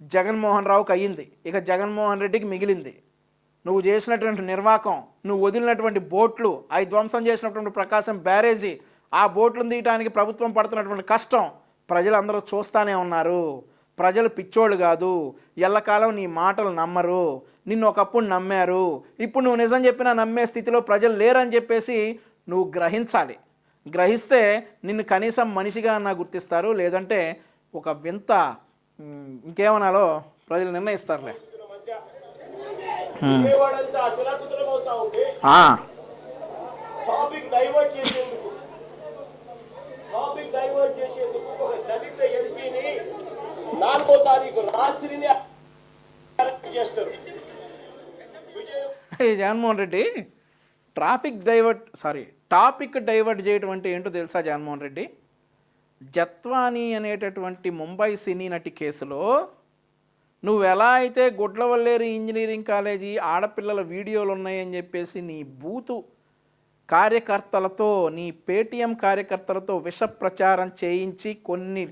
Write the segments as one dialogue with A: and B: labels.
A: జగన్మోహన్ రావుకి అయ్యింది, ఇక జగన్మోహన్ రెడ్డికి మిగిలింది. నువ్వు చేసినటువంటి నిర్వాకం, నువ్వు వదిలినటువంటి బోట్లు, అవి ధ్వంసం చేసినటువంటి ప్రకాశం బ్యారేజీ, ఆ బోట్లను తీయటానికి ప్రభుత్వం పడుతున్నటువంటి కష్టం ప్రజలందరూ చూస్తూనే ఉన్నారు. ప్రజలు పిచ్చోళ్ళు కాదు, ఎల్లకాలం నీ మాటలు నమ్మరు. నిన్ను ఒకప్పుడు నమ్మారు, ఇప్పుడు నువ్వు నిజం చెప్పినా నమ్మే స్థితిలో ప్రజలు లేరని చెప్పేసి నువ్వు గ్రహించాలి. గ్రహిస్తే నిన్ను కనీసం మనిషిగా అన్నా గుర్తిస్తారు, లేదంటే ఒక వింత ఇంకేమనాలో ప్రజలు నిర్ణయిస్తారులే. జగన్మోహన్ రెడ్డి టాపిక్ డైవర్ట్ చేయడం అంటే ఏంటో తెలుసా? జగన్మోహన్ రెడ్డి జత్వానీ అనేటటువంటి ముంబై సినీ నటి కేసులో నువ్వు ఎలా అయితే గుడ్లవల్లేరు ఇంజనీరింగ్ కాలేజీ ఆడపిల్లల వీడియోలు ఉన్నాయని చెప్పేసి నీ బూతు కార్యకర్తలతో, నీ పేటీఎం కార్యకర్తలతో విష ప్రచారం చేయించి కొన్ని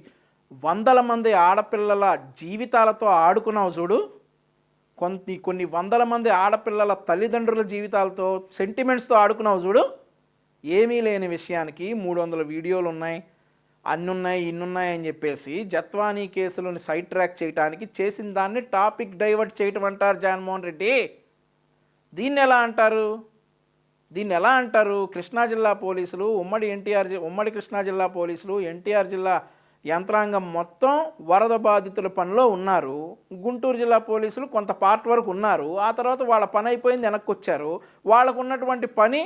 A: వందల మంది ఆడపిల్లల జీవితాలతో ఆడుకున్నావు చూడు, కొన్ని వందల మంది ఆడపిల్లల తల్లిదండ్రుల జీవితాలతో, సెంటిమెంట్స్తో ఆడుకున్నావు చూడు. ఏమీ లేని విషయానికి 300 వీడియోలు ఉన్నాయి, అన్నున్నాయి ఇన్నున్నాయి అని చెప్పేసి జత్వానీ కేసులను సైడ్ ట్రాక్ చేయడానికి చేసిన దాన్ని టాపిక్ డైవర్ట్ చేయటం అంటారు జగన్మోహన్ రెడ్డి. దీన్ని ఎలా అంటారు? కృష్ణా జిల్లా పోలీసులు, ఉమ్మడి కృష్ణా జిల్లా పోలీసులు, ఎన్టీఆర్ జిల్లా యంత్రాంగం మొత్తం వరద బాధితుల పనిలో ఉన్నారు. గుంటూరు జిల్లా పోలీసులు కొంత పార్ట్ వరకు ఉన్నారు, ఆ తర్వాత వాళ్ళ పని అయిపోయింది, వెనక్కి వచ్చారు. వాళ్ళకు ఉన్నటువంటి పని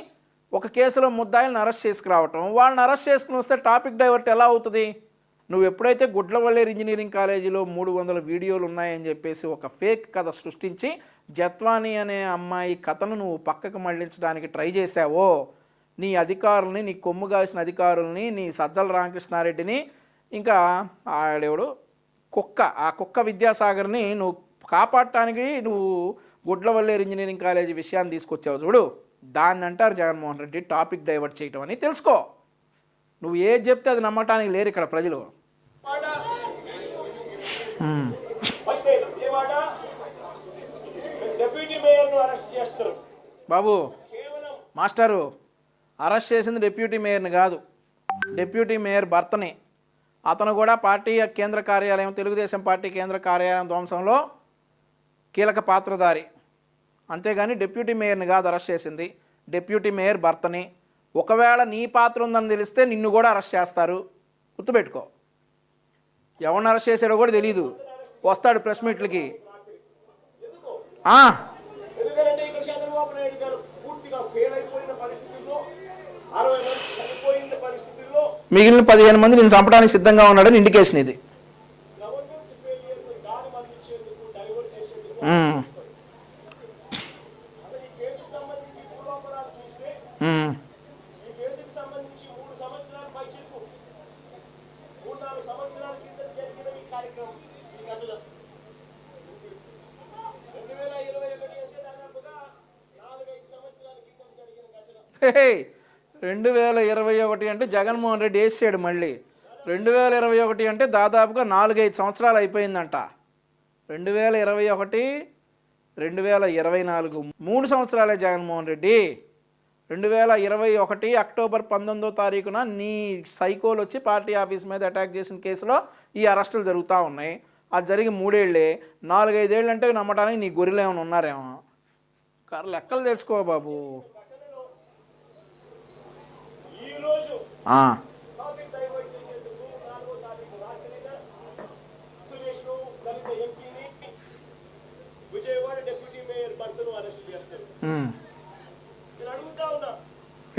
A: ఒక కేసులో ముద్దాయిలను అరెస్ట్ చేసుకురావటం. వాళ్ళని అరెస్ట్ చేసుకుని వస్తే టాపిక్ డైవర్ట్ ఎలా అవుతుంది? నువ్వు ఎప్పుడైతే గుడ్లవల్లేరు ఇంజనీరింగ్ కాలేజీలో 300 వీడియోలు ఉన్నాయని చెప్పేసి ఒక ఫేక్ కథ సృష్టించి జత్వానీ అనే అమ్మాయి కథను నువ్వు పక్కకు మళ్లించడానికి ట్రై చేశావో, నీ అధికారుల్ని, నీ కొమ్ము కాసిన అధికారుల్ని, నీ సజ్జల రామకృష్ణారెడ్డిని, ఇంకా ఆడేవాడు కుక్క విద్యాసాగర్ని నువ్వు కాపాడటానికి నువ్వు గుడ్లవల్లేరు ఇంజనీరింగ్ కాలేజీ విషయాన్ని తీసుకొచ్చావు చూడు, దాన్ని అంటారు జగన్మోహన్ రెడ్డి టాపిక్ డైవర్ట్ చేయటం అని. తెలుసుకో, నువ్వు ఏది చెప్తే అది నమ్మటానికి లేరు ఇక్కడ ప్రజలు. బాబు మాస్టరు, అరెస్ట్ చేసింది డిప్యూటీ మేయర్ని కాదు, డిప్యూటీ మేయర్ భర్తని. అతను కూడా పార్టీ కేంద్ర కార్యాలయం, తెలుగుదేశం పార్టీ కేంద్ర కార్యాలయం ధ్వంసంలో కీలక పాత్రధారి. అంతేగాని డిప్యూటీ మేయర్ని కాదు అరెస్ట్ చేసింది, డిప్యూటీ మేయర్ భర్తని. ఒకవేళ నీ పాత్ర ఉందని తెలిస్తే నిన్ను కూడా అరెస్ట్ చేస్తారు, గుర్తుపెట్టుకో. ఎవరిని అరెస్ట్ చేశాడో కూడా తెలీదు, వస్తాడు ప్రెస్ మీట్లకి. మిగిలిన 15 మంది నేను చంపడానికి సిద్ధంగా ఉన్నాడని ఇండికేషన్ ఇది. హే 2021 అంటే జగన్మోహన్ రెడ్డి వేసాడు మళ్ళీ. 2021 అంటే దాదాపుగా 4-5 సంవత్సరాలు అయిపోయిందంట. 2021, 2024 3 సంవత్సరాలే జగన్మోహన్ రెడ్డి. 2021 అక్టోబర్ 19వ తారీఖున నీ సైకోలు వచ్చి పార్టీ ఆఫీస్ మీద అటాక్ చేసిన కేసులో ఈ అరెస్టులు జరుగుతూ ఉన్నాయి. అది జరిగి 3 ఏళ్ళే. 4-5 ఏళ్ళు అంటే నమ్మటానికి నీ గొర్రెలు ఏమైనా ఉన్నారేమో. లెక్కలు తెలుసుకో బాబు.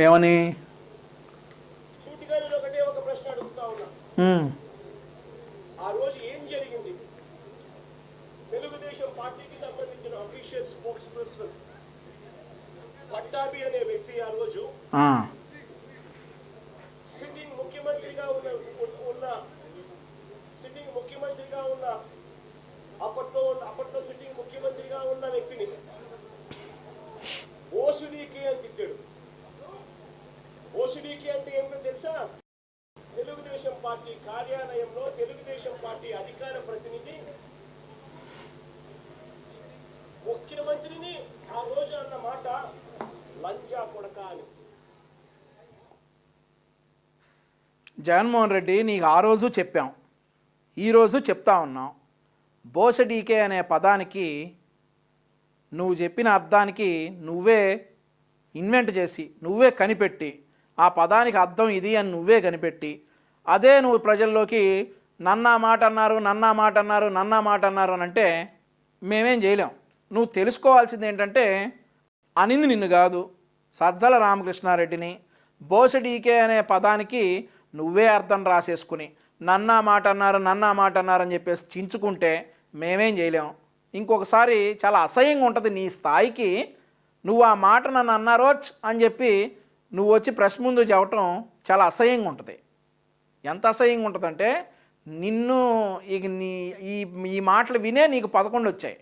A: ఏమని?
B: ఆ రోజు ఏం జరిగింది? తెలుగుదేశం పార్టీకి సంబంధించిన అఫీషియల్ స్పోక్స్ పర్సన్ పట్టాభి అనే వ్యక్తి ఆ రోజు సిట్టింగ్ ముఖ్యమంత్రిగా ఉన్న అప్పట్లో సిట్టింగ్ ముఖ్యమంత్రిగా ఉన్న వ్యక్తిని ఓసిడీకి అని తిట్టాడు. ఓసిడీకి అంటే ఏమిటో తెలుసా? తెలుగుదేశం పార్టీ కార్యాలయంలో తెలుగుదేశం పార్టీ అధికార ప్రతినిధి
A: జగన్మోహన్ రెడ్డి నీకు ఆ రోజు చెప్పాం, ఈరోజు చెప్తా ఉన్నాం. బోసడీకే అనే పదానికి నువ్వు చెప్పిన అర్థానికి నువ్వే ఇన్వెంట్ చేసి, నువ్వే కనిపెట్టి, ఆ పదానికి అర్థం ఇది అని నువ్వే కనిపెట్టి, అదే నువ్వు ప్రజల్లోకి నన్నా మాట అన్నారు, నన్నా మాట అన్నారు, నన్నా మాట అన్నారు అని అంటే మేమేం చేయలేం. నువ్వు తెలుసుకోవాల్సింది ఏంటంటే, అనింది నిన్ను కాదు, సజ్జల రామకృష్ణారెడ్డిని. బోసడీకే అనే పదానికి నువ్వే అర్థం రాసేసుకుని నన్నా మాట అన్నారు, నన్నా మాట అన్నారు అని చెప్పేసి చించుకుంటే మేమేం చేయలేం. ఇంకొకసారి చాలా అసహ్యంగా ఉంటుంది నీ స్థాయికి. నువ్వు ఆ మాట నన్ను అన్నారోచ్ అని చెప్పి నువ్వు వచ్చి ప్రెస్ ముందు చెప్పటం చాలా అసహ్యంగా ఉంటుంది. ఎంత అసహ్యంగా ఉంటుందంటే, నిన్ను ఇక నీ ఈ ఈ మాటలు వినే నీకు 11 వచ్చాయి.